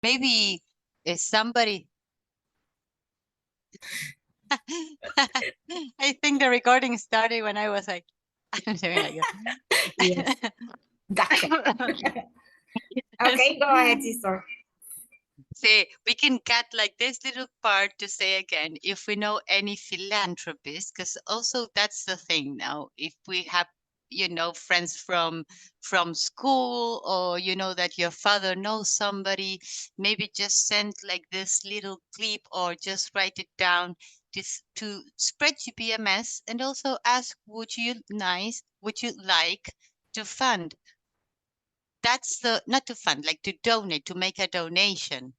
Maybe if somebody, I think the recording started when I was like, I'm doing like Yes. that. Gotcha. Okay, go ahead, sister. See, we can cut like this little part to say again, if we know any philanthropists, because also that's the thing now. If we have, friends from school, or you know that your father knows somebody, maybe just send like this little clip or just write it down to spread GPMS, and also ask, would you like to fund? That's the not to fund, like to donate, to make a donation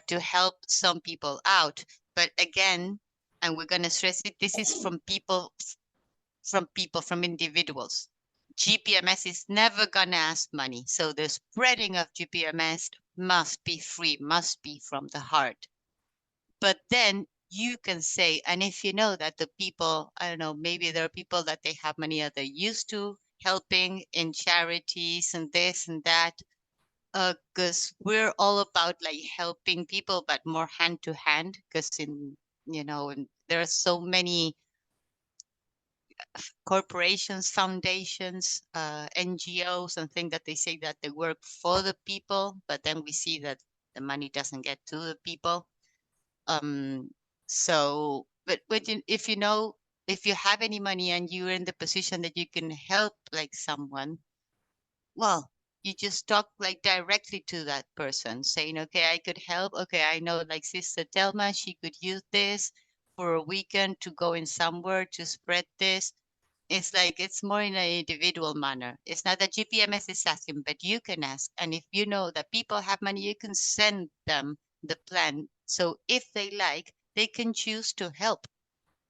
to help some people out. But again, and we're going to stress it, this is from individuals. GPMS is never going to ask money. So the spreading of GPMS must be free, must be from the heart. But then you can say, and if you know that the people, I don't know, maybe there are people that they have money that they're used to helping in charities and this and that, because we're all about like helping people, but more hand to hand. Because and there are so many corporations, foundations, NGOs, and things that they say that they work for the people, but then we see that the money doesn't get to the people. Um, if if you have any money and you're in the position that you can help like someone, well, you just talk like directly to that person, saying, okay, I could help. Okay, I know like Sister Telma, she could use this for a weekend to go in somewhere to spread this. It's like it's more in an individual manner. It's not that GPMS is asking, but you can ask. And if you know that people have money, you can send them the plan. So if they like, they can choose to help.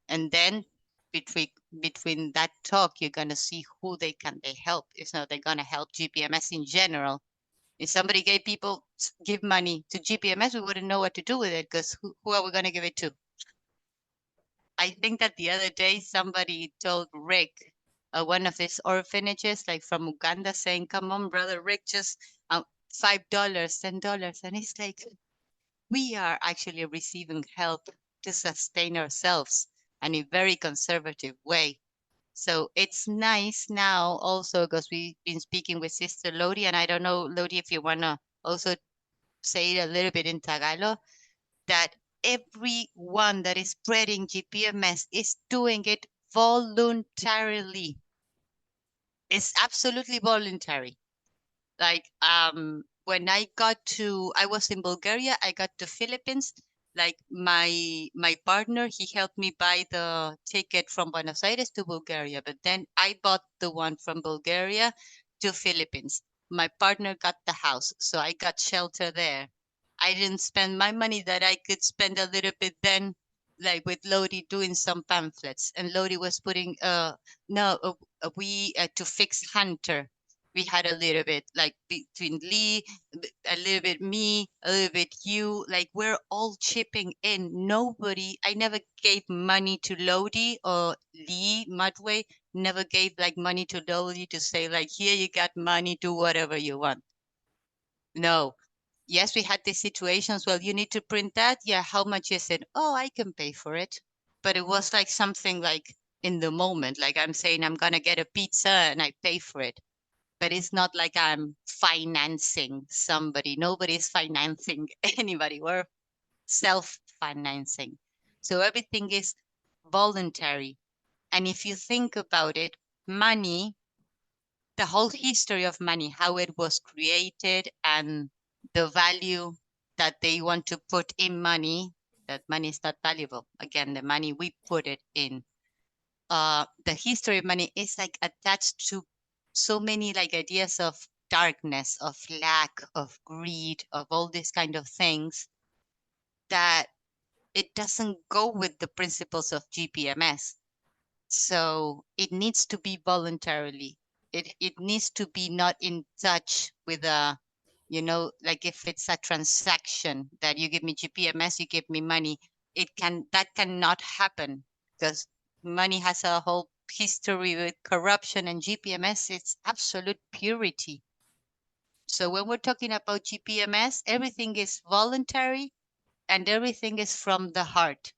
And then between between that talk, you're gonna see who they help. It's not they're gonna help GPMS in general. If somebody give money to GPMS, we wouldn't know what to do with it, because who are we gonna give it to? I think that the other day somebody told Rick, one of these orphanages, like from Uganda, saying, "Come on, brother Rick, just $5, $10," and it's like we are actually receiving help to sustain ourselves, and in a very conservative way. So it's nice now also because we've been speaking with Sister Lody, and I don't know, Lody, if you want to also say it a little bit in Tagalog, that everyone that is spreading GPMS is doing it voluntarily. It's absolutely voluntary. Like when I was in Bulgaria, I got to Philippines. Like my partner, he helped me buy the ticket from Buenos Aires to Bulgaria, but then I bought the one from Bulgaria to Philippines. My partner got the house, so I got shelter there. I didn't spend my money that I could spend a little bit then, like with Lodi doing some pamphlets, and Lodi was putting no we to fix Hunter, we had a little bit like between Lee, a little bit me, a little bit you. Like we're all chipping in. I never gave money to Lodi or Lee Mudway. Never gave like money to Lodi to say like, here you got money, do whatever you want. No. Yes, we had these situations. Well, you need to print that. Yeah, how much is it? Oh, I can pay for it. But it was like something like in the moment, like I'm saying I'm gonna get a pizza and I pay for it, but it's not like I'm financing somebody. Nobody's financing anybody. We're self-financing. So everything is voluntary. And if you think about it, money, the whole history of money, how it was created and the value that they want to put in money, that money is not valuable. Again, the money we put it in, the history of money is like attached to so many like ideas of darkness, of lack, of greed, of all these kind of things that it doesn't go with the principles of GPMS. So it needs to be voluntarily. It needs to be not in touch with like if it's a transaction that you give me GPMS, you give me money, that cannot happen because money has a whole history with corruption, and GPMS it's absolute purity. So when we're talking about GPMS, everything is voluntary and everything is from the heart.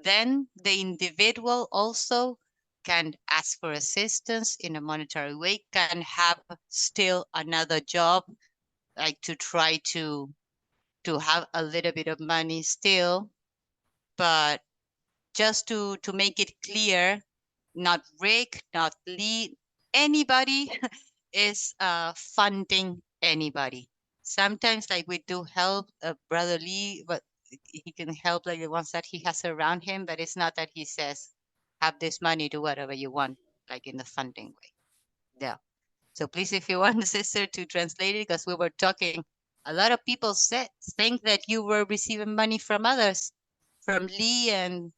Then the individual also can ask for assistance in a monetary way, can have still another job, like to try to have a little bit of money still, but just to make it clear, not Rick, not Lee, anybody is funding anybody. Sometimes like we do help Brother Lee, but he can help like the ones that he has around him, but it's not that he says, have this money, do whatever you want, like in the funding way. Yeah. So please, if you want the sister to translate it, because we were talking, a lot of people said think that you were receiving money from others, from Lee, and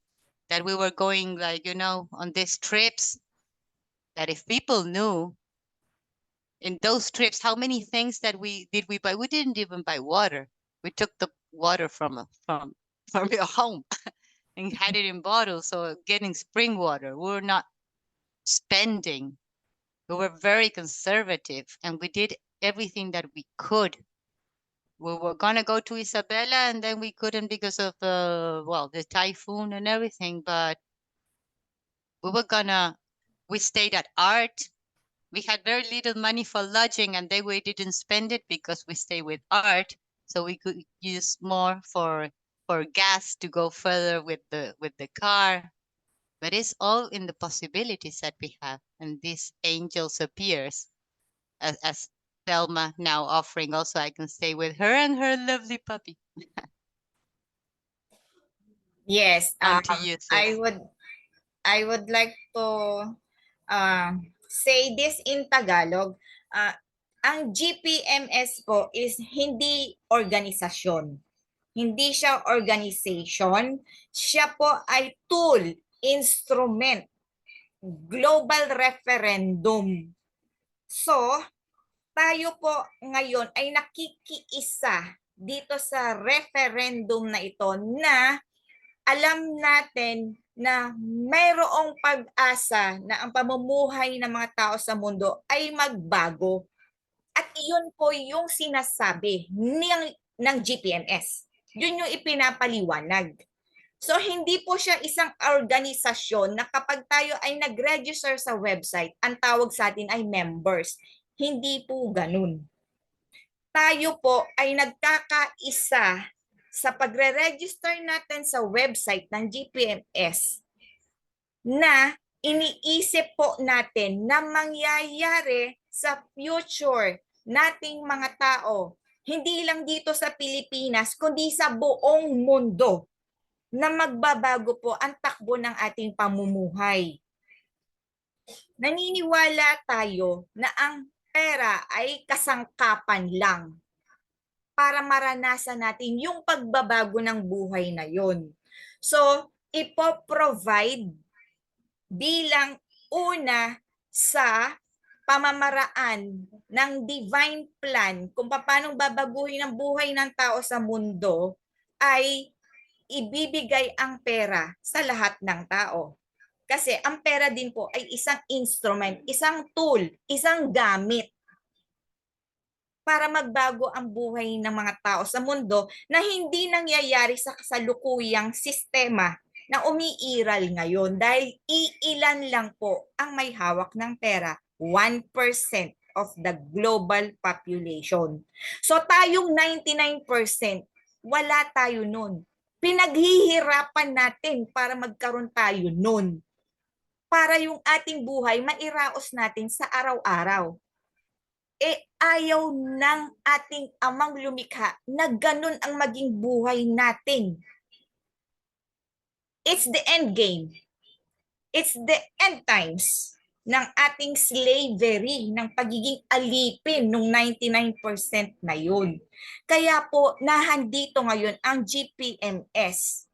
that we were going like, on these trips, that if people knew in those trips how many things that we buy. We didn't even buy water. We took the water from your home and had it in bottles, so getting spring water. We were not spending. We were very conservative and we did everything that we could. We were gonna go to Isabela and then we couldn't because of the typhoon and everything, but we were gonna we stayed at art. We had very little money for lodging, and then we didn't spend it because we stay with art, so we could use more for gas to go further with the car. But it's all in the possibilities that we have, and these angels appears as Thelma now offering. Also, I can stay with her and her lovely puppy. Yes, On to you, I sis. would I would like to say this in Tagalog. Ang GPMS po is hindi organisasyon. Hindi siya organization. Siya po ay tool, instrument, global referendum. So, tayo po ngayon ay nakikiisa dito sa referendum na ito na alam natin na mayroong pag-asa na ang pamumuhay ng mga tao sa mundo ay magbago. At iyon po yung sinasabi ng GPMS. Yun yung ipinapaliwanag. So, hindi po siya isang organisasyon na kapag tayo ay nag-register sa website, ang tawag sa atin ay members. Hindi po ganun. Tayo po ay nagkakaisa sa pagre-register natin sa website ng GPMS na iniisip po natin na mangyayari sa future nating mga tao. Hindi lang dito sa Pilipinas, kundi sa buong mundo na magbabago po ang takbo ng ating pamumuhay. Naniniwala tayo na ang pera ay kasangkapan lang para maranasan natin yung pagbabago ng buhay na yon. So, ipo-provide bilang una sa pamamaraan ng divine plan kung paano babaguhin ang buhay ng tao sa mundo ay ibibigay ang pera sa lahat ng tao. Kasi ang pera din po ay isang instrument, isang tool, isang gamit para magbago ang buhay ng mga tao sa mundo na hindi nangyayari sa kasalukuyang sistema na umiiral ngayon dahil iilan lang po ang may hawak ng pera, 1% of the global population. So tayong 99%, wala tayo nun. Pinaghihirapan natin para magkaroon tayo nun. Para yung ating buhay mairaos natin sa araw-araw. Ayaw ng ating amang lumikha na ganun ang maging buhay natin. It's the end game. It's the end times ng ating slavery, ng pagiging alipin ng 99% na yun. Kaya po, nahandito ngayon ang GPMS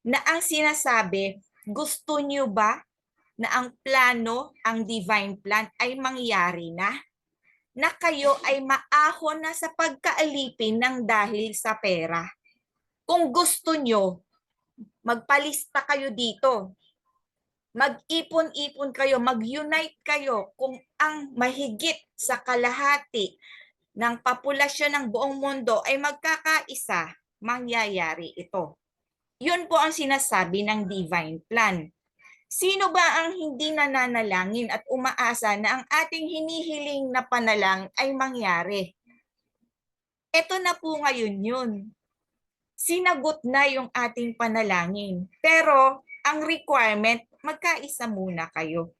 na ang sinasabi, gusto nyo ba na ang plano, ang divine plan ay mangyari na? Na kayo ay maahon na sa pagkaalipin ng dahil sa pera. Kung gusto nyo, magpalista kayo dito. Mag-ipon-ipon kayo, mag-unite kayo kung ang mahigit sa kalahati ng populasyon ng buong mundo ay magkakaisa, mangyayari ito. Yun po ang sinasabi ng divine plan. Sino ba ang hindi nananalangin at umaasa na ang ating hinihiling na panalang ay mangyari? Ito na po ngayon yun. Sinagot na yung ating panalangin. Pero ang requirement, magkaisa muna kayo.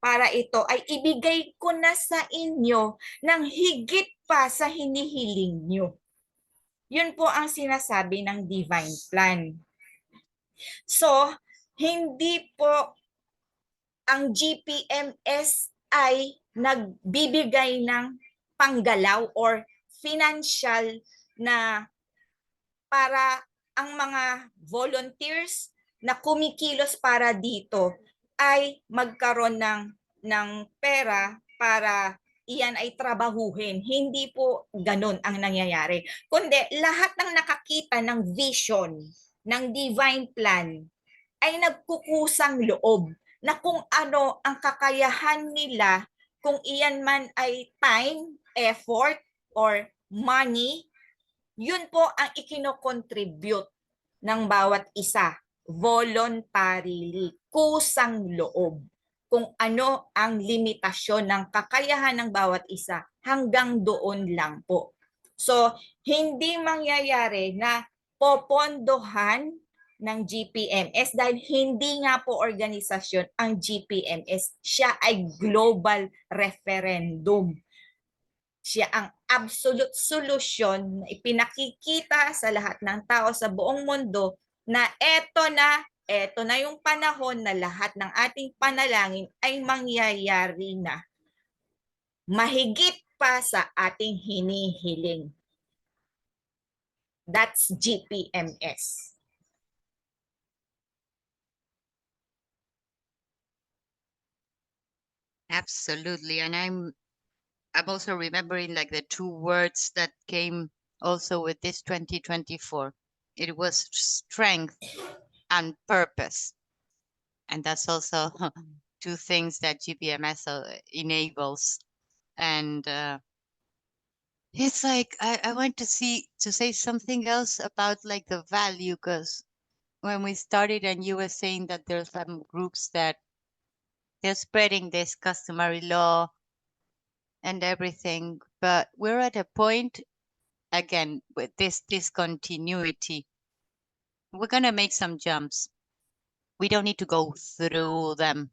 Para ito ay ibigay ko na sa inyo ng higit pa sa hinihiling nyo. Yun po ang sinasabi ng divine plan. So, hindi po ang GPMS ay nagbibigay ng panggalaw or financial na para ang mga volunteers na kumikilos para dito ay magkaroon ng pera para iyan ay trabahuhin. Hindi po ganun ang nangyayari. Kundi lahat ng nakakita ng vision, ng divine plan, ay nagkukusang loob na kung ano ang kakayahan nila, kung iyan man ay time, effort, or money, yun po ang ikinocontribute ng bawat isa voluntarily, kusang loob. Kung ano ang limitasyon ng kakayahan ng bawat isa, hanggang doon lang po. So, hindi mangyayari na popondohan ng GPMS dahil hindi nga po organisasyon ang GPMS. Siya ay global referendum. Siya ang absolute solusyon na ipinakikita sa lahat ng tao sa buong mundo na eto na yung panahon na lahat ng ating panalangin ay mangyayari na. Mahigit pa sa ating hinihiling. That's GPMS. Absolutely. And I'm also remembering like the two words that came also with this 2024. It was strength and purpose. And that's also two things that GPMS enables. And it's like I want to say something else about like the value, because when we started and you were saying that there's some groups that they're spreading this customary law and everything, but we're at a point again with this discontinuity. We're gonna make some jumps. We don't need to go through them.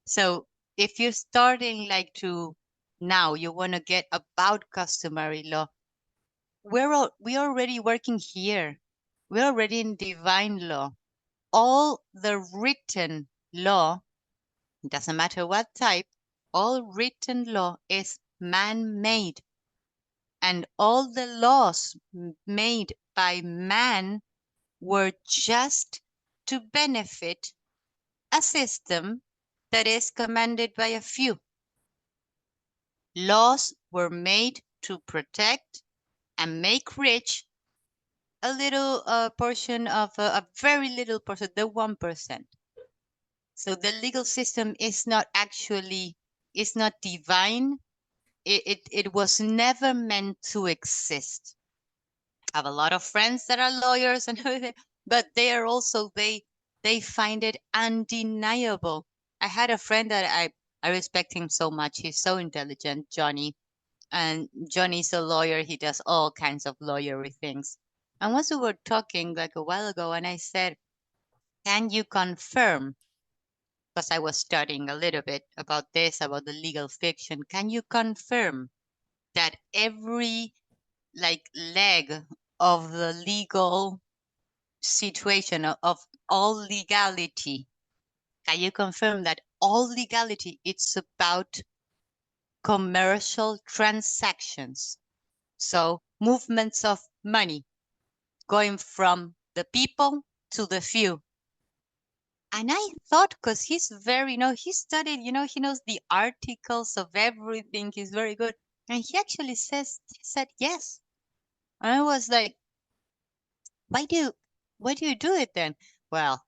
So if you're starting like to now you want to get about customary law, we're already working here. We're already in divine law. All the written law, doesn't matter what type, all written law is man-made. And all the laws made by man were just to benefit a system that is commanded by a few. Laws were made to protect and make rich a little portion of a very little portion, the 1%. So the legal system is not actually, is not divine. It was never meant to exist. I have a lot of friends that are lawyers and everything, but they are also, they find it undeniable. I had a friend that I respect him so much. He's so intelligent, Johnny. And Johnny's a lawyer. He does all kinds of lawyery things. And once we were talking like a while ago, and I said, can you confirm? Because I was studying a little bit about this, about the legal fiction. Can you confirm that every like leg of the legal situation of all legality, can you confirm that all legality it's about commercial transactions? So movements of money going from the people to the few. And I thought, because he's very, he studied, he knows the articles of everything. He's very good. And he actually he said yes. And I was like, why do you do it then? Well,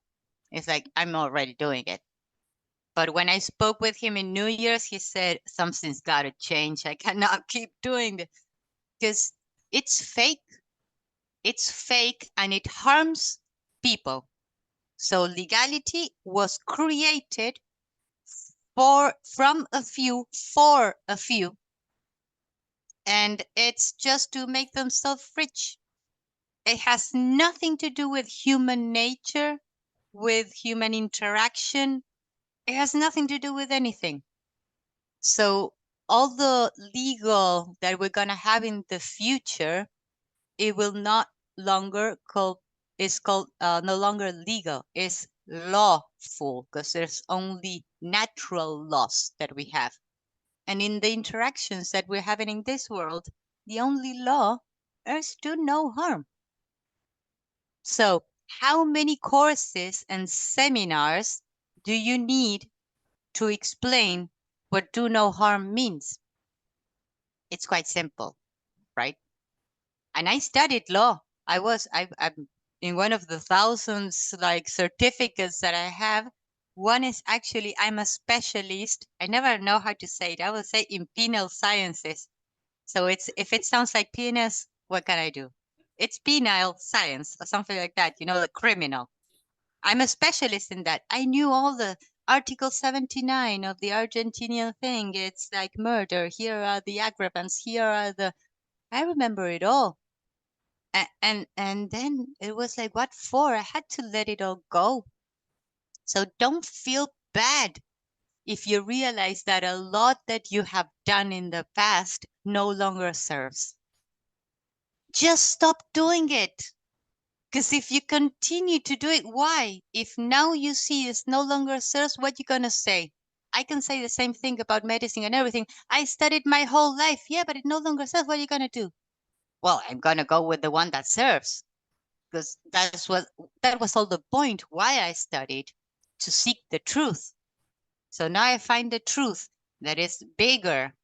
it's like, I'm already doing it. But when I spoke with him in New Year's, he said, something's got to change. I cannot keep doing this. because it's fake. It's fake and it harms people. So legality was created from a few for a few, and it's just to make themselves rich. It has nothing to do with human nature, with human interaction. It has nothing to do with anything. So all the legal that we're going to have in the future, it will not longer called is called no longer legal. It's lawful because there's only natural laws that we have. And in the interactions that we're having in this world, the only law is do no harm. So, how many courses and seminars do you need to explain what do no harm means? It's quite simple, right? And I studied law. I'm in one of the thousands like certificates that I have. One is actually I'm a specialist. I never know how to say it. I will say in penal sciences. So it's if it sounds like penis, what can I do? It's penal science or something like that. You know, the criminal. I'm a specialist in that. I knew all the Article 79 of the Argentinian thing. It's like murder. Here are the aggravants. Here are the. I remember it all. And then it was like, what for? I had to let it all go. So don't feel bad if you realize that a lot that you have done in the past no longer serves. Just stop doing it. Because if you continue to do it, why? If now you see it's no longer serves, what you gonna say? I can say the same thing about medicine and everything. I studied my whole life. Yeah, but it no longer serves. What are you gonna do? Well, I'm gonna go with the one that serves. Because that was all the point why I studied, to seek the truth. So now I find the truth that is bigger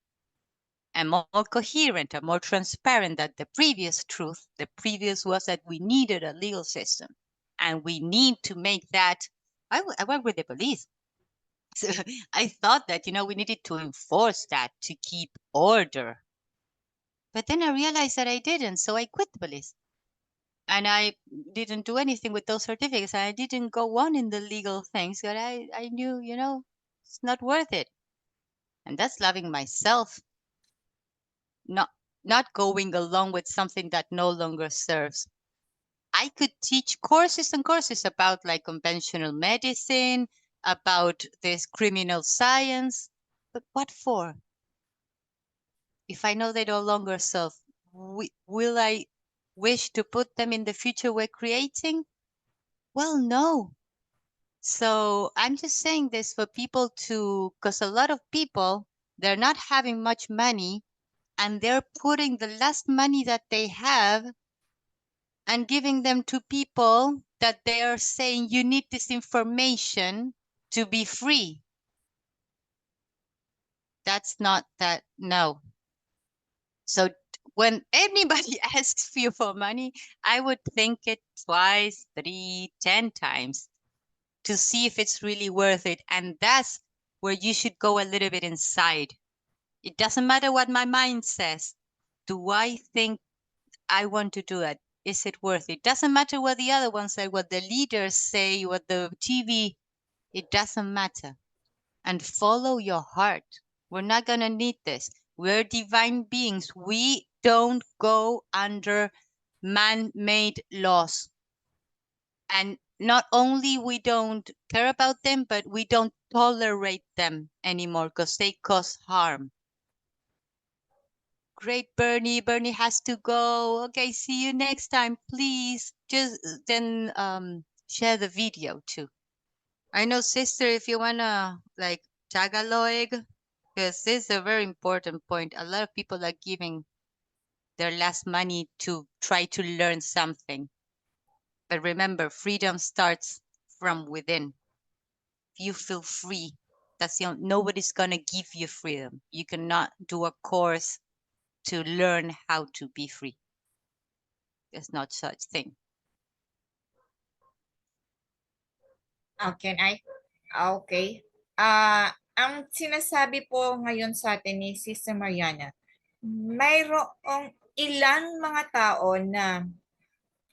and more coherent and more transparent than the previous truth. The previous was that we needed a legal system and we need to make that. I work with the police. So I thought that, we needed to enforce that to keep order. But then I realized that I didn't. So I quit the police. And I didn't do anything with those certificates. I didn't go on in the legal things. But I knew, it's not worth it. And that's loving myself, not not going along with something that no longer serves. I could teach courses and courses about like conventional medicine, about this criminal science, but what for? If I know they no longer serve, will I wish to put them in the future we're creating? Well, no. So I'm just saying this for people to, because a lot of people, they're not having much money and they're putting the last money that they have and giving them to people that they are saying you need this information to be free. That's not that, no. So when anybody asks you for money, I would think it twice, three, 10 times to see if it's really worth it. And that's where you should go a little bit inside. It doesn't matter what my mind says. Do I think I want to do it? Is it worth it? Doesn't matter what the other ones say, what the leaders say, what the TV, it doesn't matter. And follow your heart. We're not going to need this. We're divine beings. We don't go under man-made laws. And not only we don't care about them, but we don't tolerate them anymore because they cause harm. Great, Bernie. Bernie has to go. Okay, see you next time. Please just then share the video too. I know, sister, if you wanna like Tagalog, because this is a very important point. A lot of people are giving their last money to try to learn something. But remember, freedom starts from within. If you feel free, nobody's gonna give you freedom. You cannot do a course to learn how to be free. There's not such thing. Can I? Okay. Ang sinasabi po ngayon sa atin ni Sister Mariana, mayroong ilang mga tao na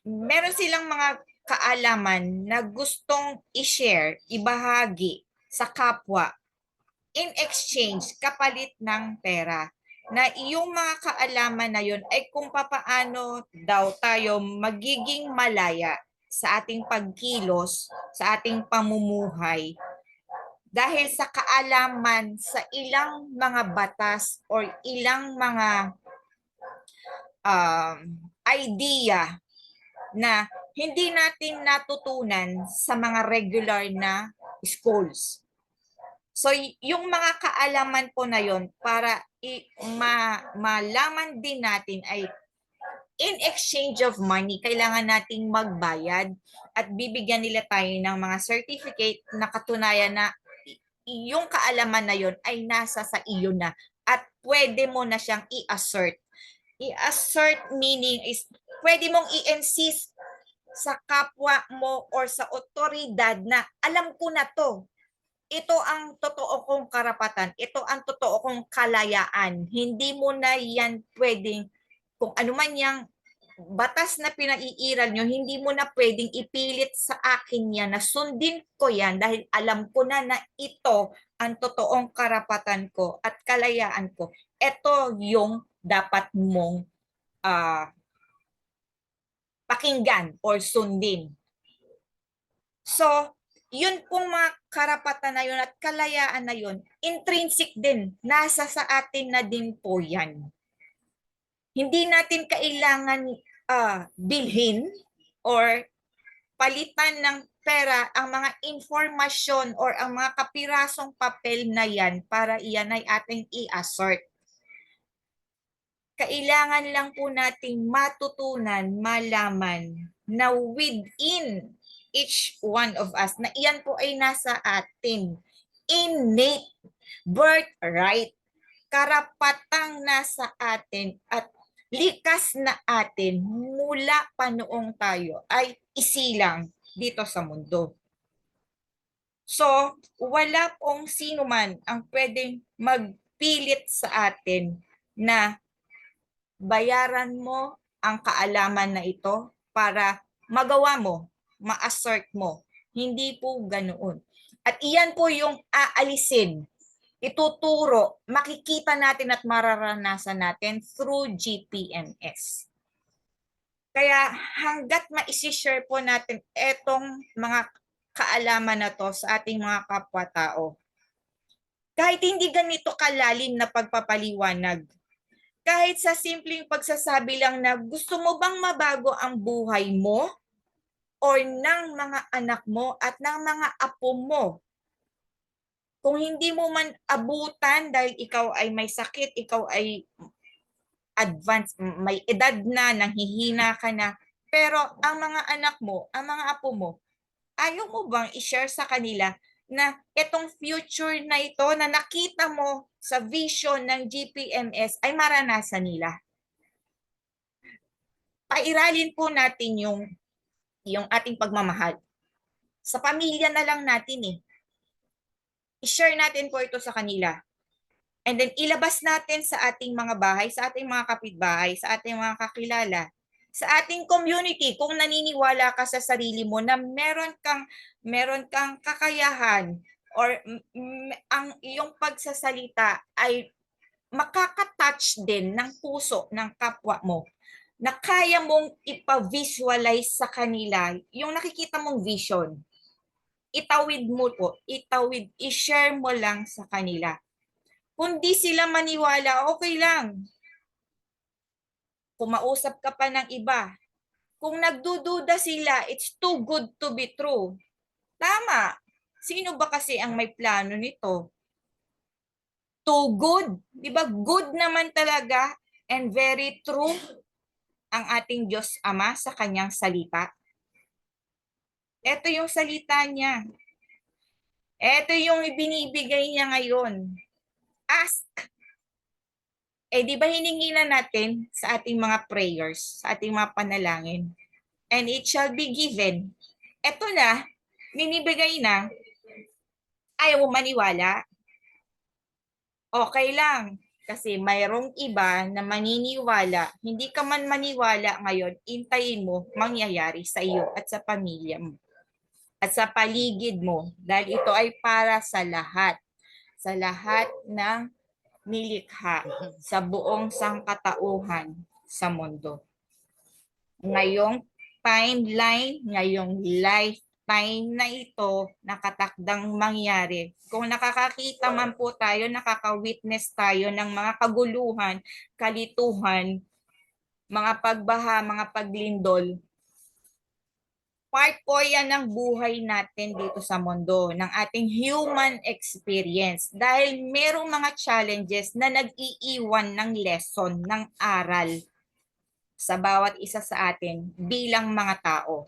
meron silang mga kaalaman na gustong i-share, ibahagi sa kapwa in exchange kapalit ng pera. Na yung mga kaalaman na yun ay kung papaano daw tayo magiging malaya sa ating pagkilos, sa ating pamumuhay dahil sa kaalaman sa ilang mga batas or ilang mga idea na hindi natin natutunan sa mga regular na schools. So, yung mga kaalaman po na yon para malaman din natin ay in exchange of money, kailangan nating magbayad at bibigyan nila tayo ng mga certificate na katunayan na yung kaalaman na yon ay nasa sa iyo na at pwede mo na siyang i-assert. I-assert meaning is pwede mong i-insist sa kapwa mo or sa otoridad na alam ko na to. Ito ang totoo kong karapatan. Ito ang totoo kong kalayaan. Hindi mo na yan pwedeng, kung ano man yung batas na pinaiiral nyo, hindi mo na pwedeng ipilit sa akin yan na sundin ko yan dahil alam ko na na ito ang totoong karapatan ko at kalayaan ko. Ito yung dapat mong pakinggan or sundin. So, yun pong mga karapatan na yun at kalayaan na yun, intrinsic din, nasa sa atin na din po yan. Hindi natin kailangan bilhin or palitan ng pera ang mga informasyon or ang mga kapirasong papel na yan para iyan ay ating i-assert. Kailangan lang po nating matutunan, malaman na within each one of us na iyan po ay nasa atin. Innate, birthright, karapatang nasa atin at likas na atin mula pa noong tayo ay isilang dito sa mundo. So, wala pong sino man ang pwedeng magpilit sa atin na bayaran mo ang kaalaman na ito para magawa mo, ma-assert mo. Hindi po ganoon. At iyan po yung aalisin, ituturo, makikita natin at mararanasan natin through GPMS. Kaya hanggat ma-share po natin etong mga kaalaman na to sa ating mga kapwa-tao, kahit hindi ganito kalalim na pagpapaliwanag, kahit sa simpleng pagsasabi lang na gusto mo bang mabago ang buhay mo or ng mga anak mo at ng mga apo mo. Kung hindi mo man abutan dahil ikaw ay may sakit, ikaw ay advanced, may edad na, nanghihina ka na, pero ang mga anak mo, ang mga apo mo, ayaw mo bang i-share sa kanila na itong future na ito na nakita mo sa vision ng GPMS ay maranasan nila? Pairalin po natin yung ating pagmamahal. Sa pamilya na lang natin eh. I-share natin po ito sa kanila. And then ilabas natin sa ating mga bahay, sa ating mga kapitbahay, sa ating mga kakilala, sa ating community kung naniniwala ka sa sarili mo na meron kang kakayahan or ang iyong pagsasalita ay makaka-touch din ng puso ng kapwa mo na kaya mong ipa-visualize sa kanila yung nakikita mong vision. Itawid mo po, i-share mo lang sa kanila. Kung di sila maniwala, okay lang. Kung mausap ka pa ng iba, kung nagdududa sila, it's too good to be true. Tama. Sino ba kasi ang may plano nito? Too good. Di ba? Good naman talaga and very true ang ating Diyos Ama sa kanyang salita. Ito yung salita niya. Ito yung ibinibigay niya ngayon. Ask. Di ba hiningi na natin sa ating mga prayers, sa ating mga panalangin? And it shall be given. Ito na, binibigay na. Ayaw mo maniwala? Okay lang. Kasi mayroong iba na maniniwala, hindi ka man maniwala ngayon, intayin mo mangyayari sa iyo at sa pamilya mo at sa paligid mo dahil ito ay para sa lahat ng nilikha sa buong sangkatauhan sa mundo. Ngayong timeline, ngayong lifetime na ito nakatakdang mangyari. Kung nakakakita man po tayo, nakaka-witness tayo ng mga kaguluhan, kalituhan, mga pagbaha, mga paglindol, part po yan ng buhay natin dito sa mundo, ng ating human experience. Dahil merong mga challenges na nag-iiwan ng lesson, ng aral sa bawat isa sa atin bilang mga tao.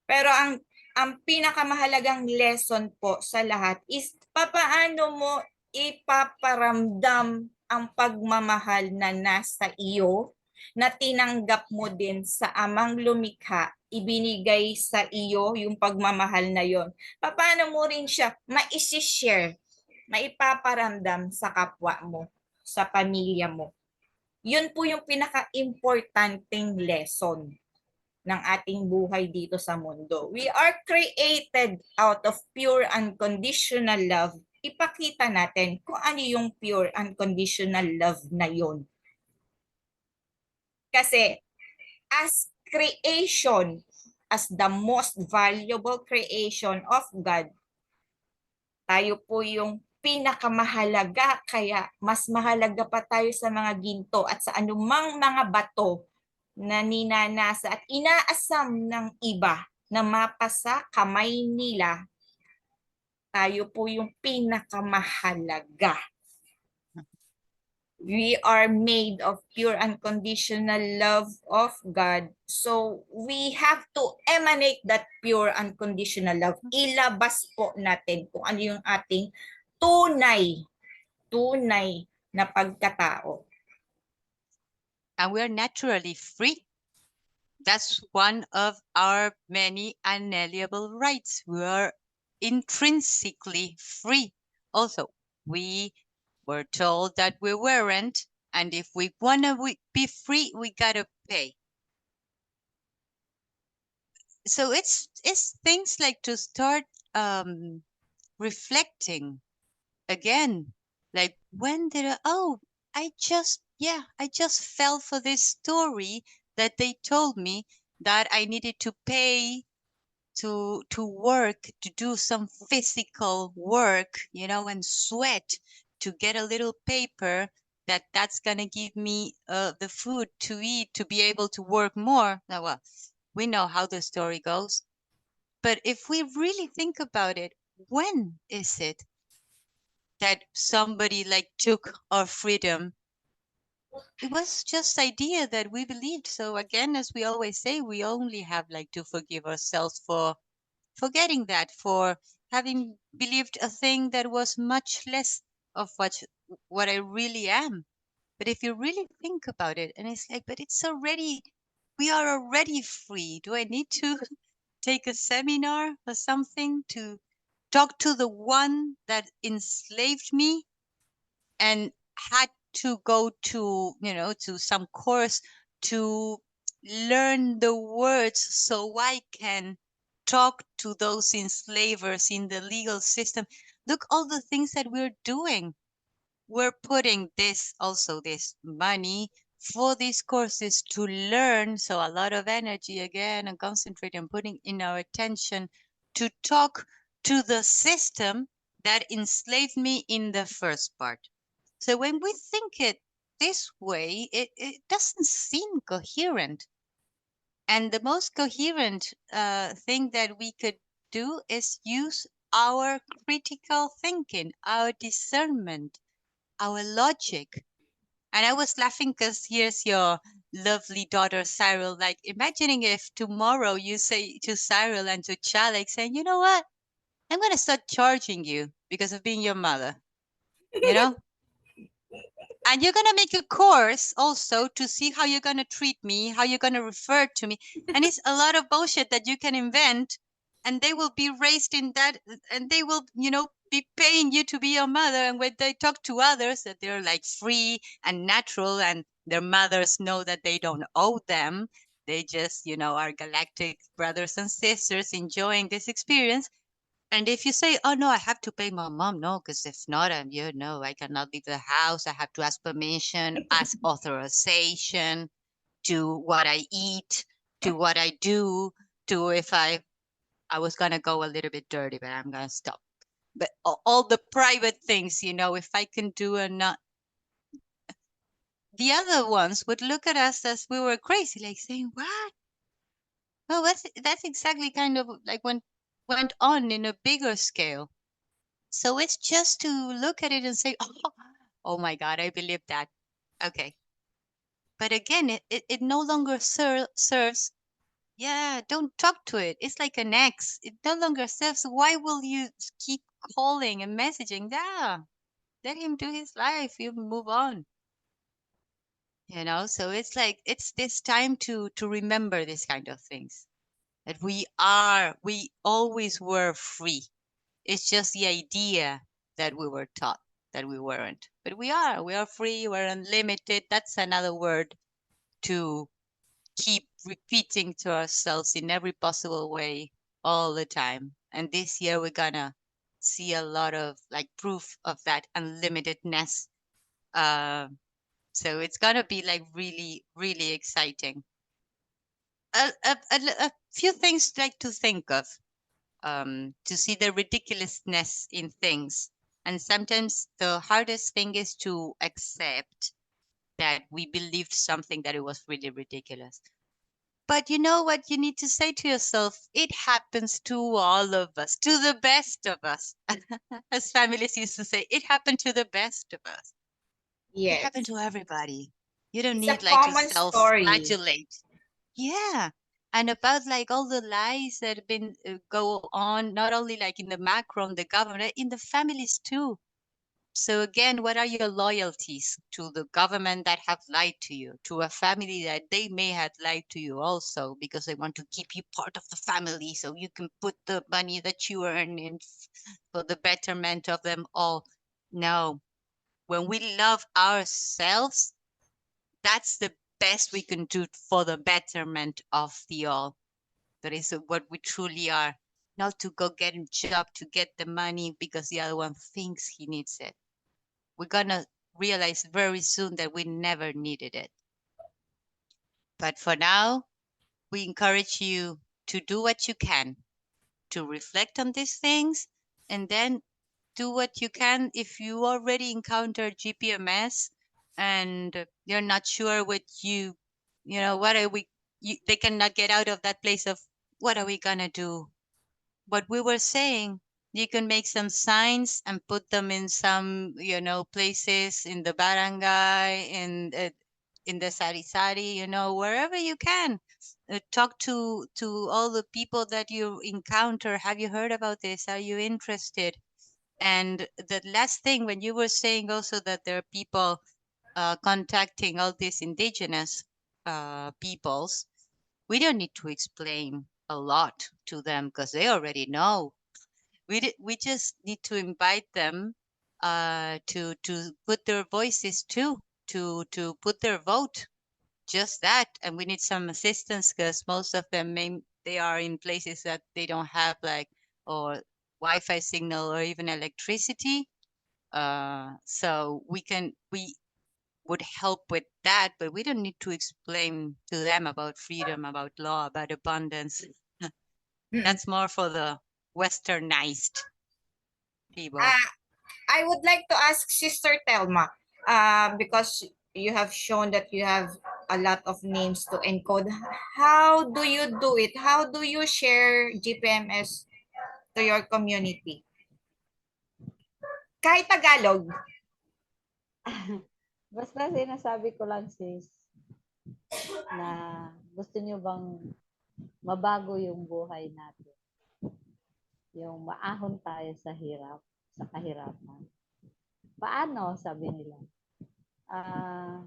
Pero ang pinakamahalagang lesson po sa lahat is papaano mo ipaparamdam ang pagmamahal na nasa iyo na tinanggap mo din sa amang lumikha, ibinigay sa iyo yung pagmamahal na yon. Paano mo rin siya maisishare, maipaparamdam sa kapwa mo, sa pamilya mo. Yun po yung pinaka-importanting lesson ng ating buhay dito sa mundo. We are created out of pure unconditional love. Ipakita natin kung ano yung pure unconditional love na yun. Kasi as creation, as the most valuable creation of God, tayo po yung pinakamahalaga, kaya mas mahalaga pa tayo sa mga ginto at sa anumang mga bato na ninanasa at inaasam ng iba na mapasa kamay nila, tayo po yung pinakamahalaga. We are made of pure unconditional love of God. So we have to emanate that pure unconditional love. Ilabas po natin kung ano yung ating tunay na pagkatao. And we're naturally free. That's one of our many unalienable rights. We are intrinsically free. Also, we were told that we weren't, and if we want to be free, we got to pay. So it's things like to start reflecting again, like when did I just fell for this story that they told me that I needed to pay to work, to do some physical work, and sweat to get a little paper that's going to give me the food to eat to be able to work more. Now, well, we know how the story goes. But if we really think about it, when is it that somebody like took our freedom? It was just idea that we believed. So again, as we always say, we only have like to forgive ourselves for forgetting that, for having believed a thing that was much less of what I really am. But if you really think about it, and it's like, but we are already free. Do I need to take a seminar or something to talk to the one that enslaved me and had to go to, to some course to learn the words so I can talk to those enslavers in the legal system? Look, all the things that we're doing. We're putting this money for these courses to learn. So a lot of energy again and concentrate and putting in our attention to talk to the system that enslaved me in the first part. So when we think it this way, it doesn't seem coherent. And the most coherent thing that we could do is use our critical thinking, our discernment, our logic. And I was laughing because here's your lovely daughter, Cyril, like imagining if tomorrow you say to Cyril and to Chalik, saying, you know what? I'm going to start charging you because of being your mother, you know? And you're going to make a course also to see how you're going to treat me, how you're going to refer to me. And it's a lot of bullshit that you can invent. And they will be raised in that, and they will, be paying you to be your mother. And when they talk to others, that they're like free and natural, and their mothers know that they don't owe them. They just, are galactic brothers and sisters enjoying this experience. And if you say, "Oh no, I have to pay my mom," no, because if not, I cannot leave the house. I have to ask permission, ask authorization to what I eat, to what I do, to if I was gonna go a little bit dirty, but I'm gonna stop. But all the private things, if I can do and not, the other ones would look at us as we were crazy, like saying, "What?" Well, that's exactly kind of like when went on in a bigger scale. So it's just to look at it and say, "Oh my God, I believe that." Okay. But again, it no longer serves. Yeah, don't talk to it. It's like an ex. It no longer serves. Why will you keep calling and messaging? Yeah, let him do his life. You move on. So it's like it's this time to remember this kind of things. That we always were free. It's just the idea that we were taught that we weren't. But we are free, we're unlimited. That's another word to keep repeating to ourselves in every possible way all the time. And this year we're gonna see a lot of like proof of that unlimitedness. Uh, so it's gonna be like really, really exciting. A few things like to think of, to see the ridiculousness in things. And sometimes the hardest thing is to accept that we believed something that it was really ridiculous. But you know what you need to say to yourself? It happens to all of us, to the best of us. As families used to say, it happened to the best of us. It happened Yes. to everybody. You don't It's a need like to common story. self-flagellate. Yeah. And about like all the lies that have been go on, not only like in the macro, in the government, in the families too. So again, what are your loyalties to the government that have lied to you, to a family that they may have lied to you also because they want to keep you part of the family so you can put the money that you earn in for the betterment of them all. No, when we love ourselves, that's the best we can do for the betterment of the all. That is what we truly are. Not to go get a job to get the money because the other one thinks he needs it. We're gonna realize very soon that we never needed it. But for now, we encourage you to do what you can, to reflect on these things, and then do what you can if you already encountered GPMS and you're not sure what what are they cannot get out of that place of what are we gonna do? What we were saying, you can make some signs and put them in some, places in the barangay, in the sari sari, wherever you can. Talk to all the people that you encounter. Have you heard about this? Are you interested? And the last thing, when you were saying also that there are people contacting all these indigenous peoples, we don't need to explain a lot to them because they already know. We just need to invite them to put their voices too, to put their vote. Just that, and we need some assistance because most of them they are in places that they don't have like or Wi-Fi signal or even electricity. So we would help with that, but we don't need to explain to them about freedom, about law, about abundance. Mm. That's more for the westernized people. Uh, I would like to ask Sister Telma, because you have shown that you have a lot of names to encode. How do you do it? How do you share GPMS to your community? Kahit Tagalog. Basta sinasabi ko lang sis na gusto nyo bang mabago yung buhay natin. Yung maahon tayo sa hirap, sa kahirapan. Paano? Sabi nila. Ah,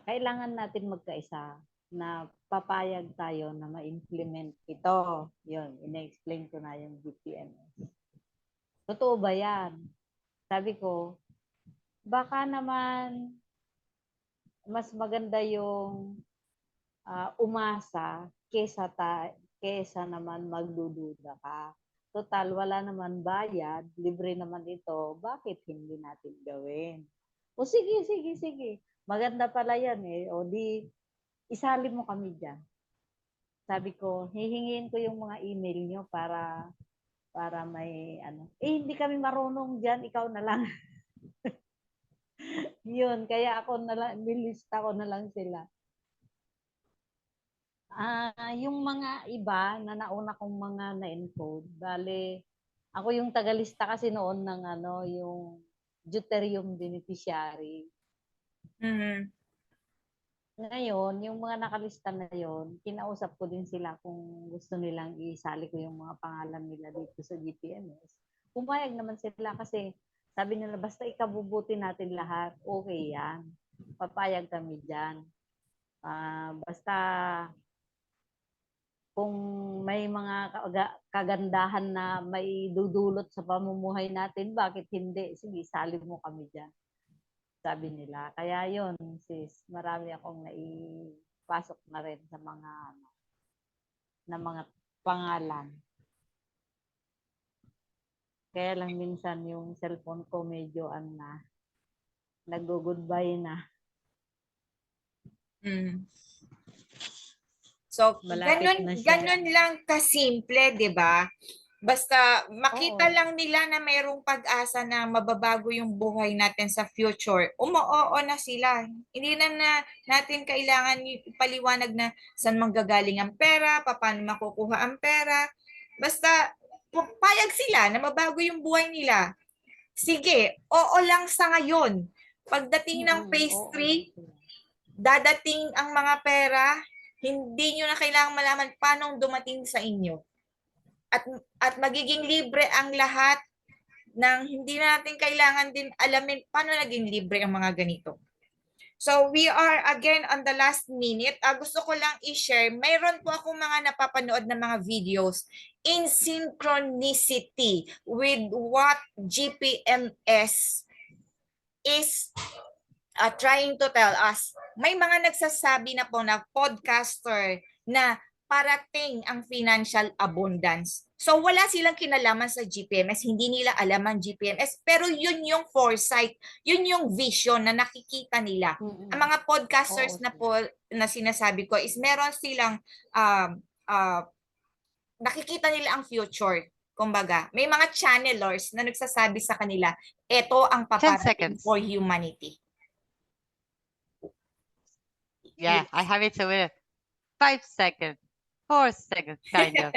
kailangan natin magkaisa na papayag tayo na ma-implement ito. Yun, ina-explain ko na yung BPMS. Totoo ba yan? Sabi ko, baka naman mas maganda yung umasa kesa naman magdududa ka. Total, wala naman bayad, libre naman ito, bakit hindi natin gawin? O sige, sige, sige. Maganda pala yan eh. O di, isali mo kami dyan. Sabi ko, hihingiin ko yung mga email nyo para may ano. Eh, hindi kami marunong dyan, ikaw na lang. Yun, kaya ako na lang, nilista ko na lang sila. Yung mga iba na nauna kong mga na-encode, bale, ako yung tagalista kasi noon ng ano, yung deuterium beneficiary. Mhm. Ngayon, yung mga nakalista na yon, kinausap ko din sila kung gusto nilang isali ko yung mga pangalan nila dito sa GPMS. Pumayag naman sila kasi sabi nila, basta ikabubuti natin lahat, okay yan. Papayag kami dyan. Basta kung may mga kagandahan na may dudulot sa pamumuhay natin, bakit hindi? Sige, sali mo kami dyan. Sabi nila. Kaya yon sis, marami akong naipasok na rin sa mga ano, na mga pangalan. Kaya lang minsan yung cellphone ko medyo nag-goodbye na. Mm. So, Malapit na siya. ganun lang kasimple, 'di ba? Basta makita Oo. lang nila na mayroong pag-asa na mababago yung buhay natin sa future. Oo na sila. Hindi natin kailangan ipaliwanag na saan manggagaling ang pera, paano makukuha ang pera. Basta payag sila na mabago yung buhay nila. Sige, oo lang sa ngayon. Pagdating ng phase Oo, 3, dadating ang mga pera, hindi nyo na kailangan malaman paano dumating sa inyo. At magiging libre ang lahat nang hindi natin kailangan din alamin paano naging libre ang mga ganito. So we are again on the last minute. Gusto ko lang i-share, mayroon po akong mga napapanood na mga videos in synchronicity with what GPMS is trying to tell us. May mga nagsasabi na po na podcaster na parating ang financial abundance. So wala silang kinalaman sa GPMS, hindi nila alam ang GPMS, pero yun yung foresight, yun yung vision na nakikita nila. Ang mga podcasters na po na sinasabi ko is meron silang nakikita nila ang future. Kumbaga, may mga channelers na nagsasabi sa kanila, ito ang 10 paparating seconds. for humanity. Yeah, I have it. So 5 seconds, 4 seconds, kind of.